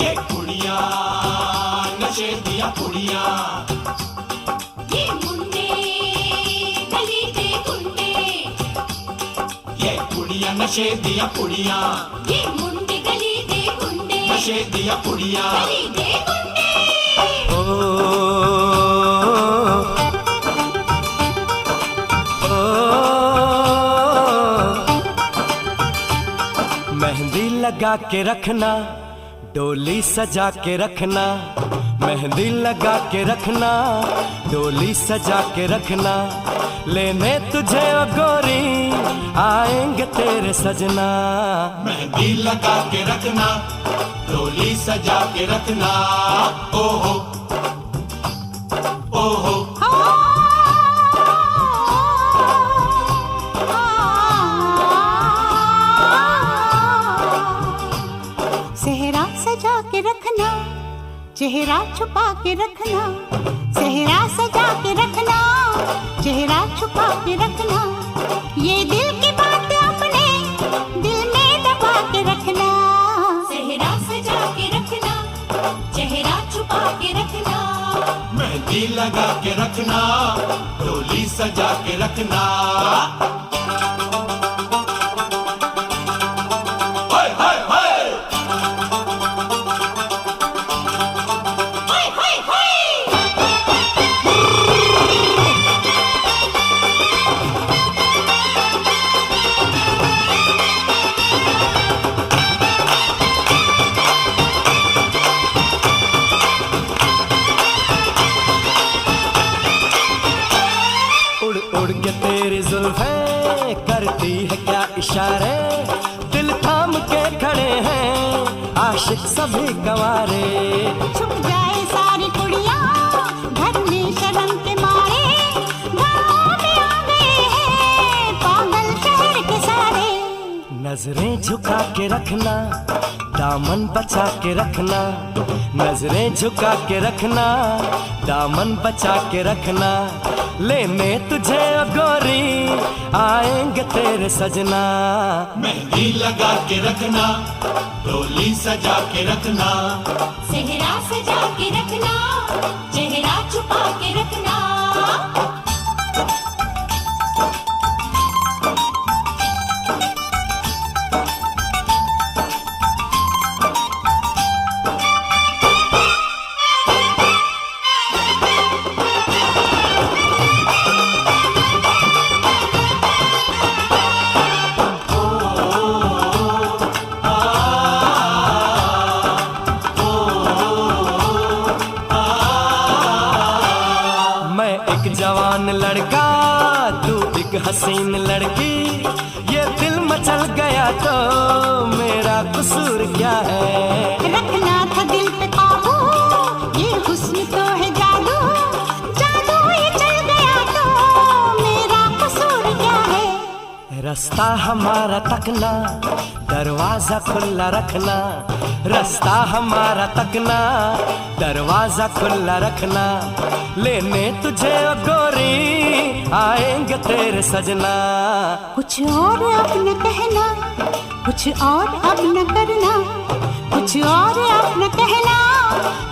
ये कुड़ियाँ नशे दिया कुड़ियाँ, ये मुंडे गली दे गुंडे, ये कुड़ियाँ नशे दिया कुड़ियाँ, ये मुंडे गली दे गुंडे, नशे दिया कुड़ियाँ। गली दे गुंडे। मेहंदी लगा के रखना, डोली सजा के रखना, मेहंदी लगा के रखना, डोली सजा के रखना, लेने तुझे ओ गोरी आएंगे तेरे सजना। मेहंदी लगा के रखना, डोली सजा के रखना, ओहो ओहो। सेहरा सजा के रखना, चेहरा छुपा के रखना, सेहरा सजा के रखना, चेहरा छुपा के रखना, ये दिल की बात अपने दिल में दबा के रखना। सेहरा सजा के रखना, चेहरा छुपा के रखना, मेहंदी लगा के रखना, डोली सजा के रखना। उड़ उड़ के तेरी जुल्फें करती है क्या इशारे, दिल थाम के खड़े हैं आशिक सभी गंवारे। छुप जाए सारी कुड़ियाँ घर में शर्म के मारे, गाँव में आ गए हैं पागल शहर के सारे। नजरें झुका के रखना, दामन बचा के रखना, नजरें झुका के रखना, दामन बचा के रखना, लेने तुझे ओ गोरी आएंगे तेरे सजना। मेहंदी लगा के रखना, डोली सजा के रखना, सेहरा सजा के रखना, चेहरा छुपा के रखना। मैं एक जवान लड़का, तू एक हसीन लड़की, ये दिल मचल गया तो मेरा कसूर क्या है। रखना था दिल पे काबू, ये हुस्न तो है जादू, जादू ये चल गया तो मेरा कसूर क्या है। रास्ता हमारा तकना, दरवाजा खुला रखना, रास्ता हमारा तकना, दरवाजा खुला रखना, लेने तुझे ओ गोरी आएंगे तेरे सजना। कुछ और अब न कहना, कुछ और अब न करना, कुछ और अब न कहना,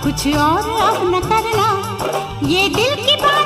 कुछ और अब न करना, ये दिल की बात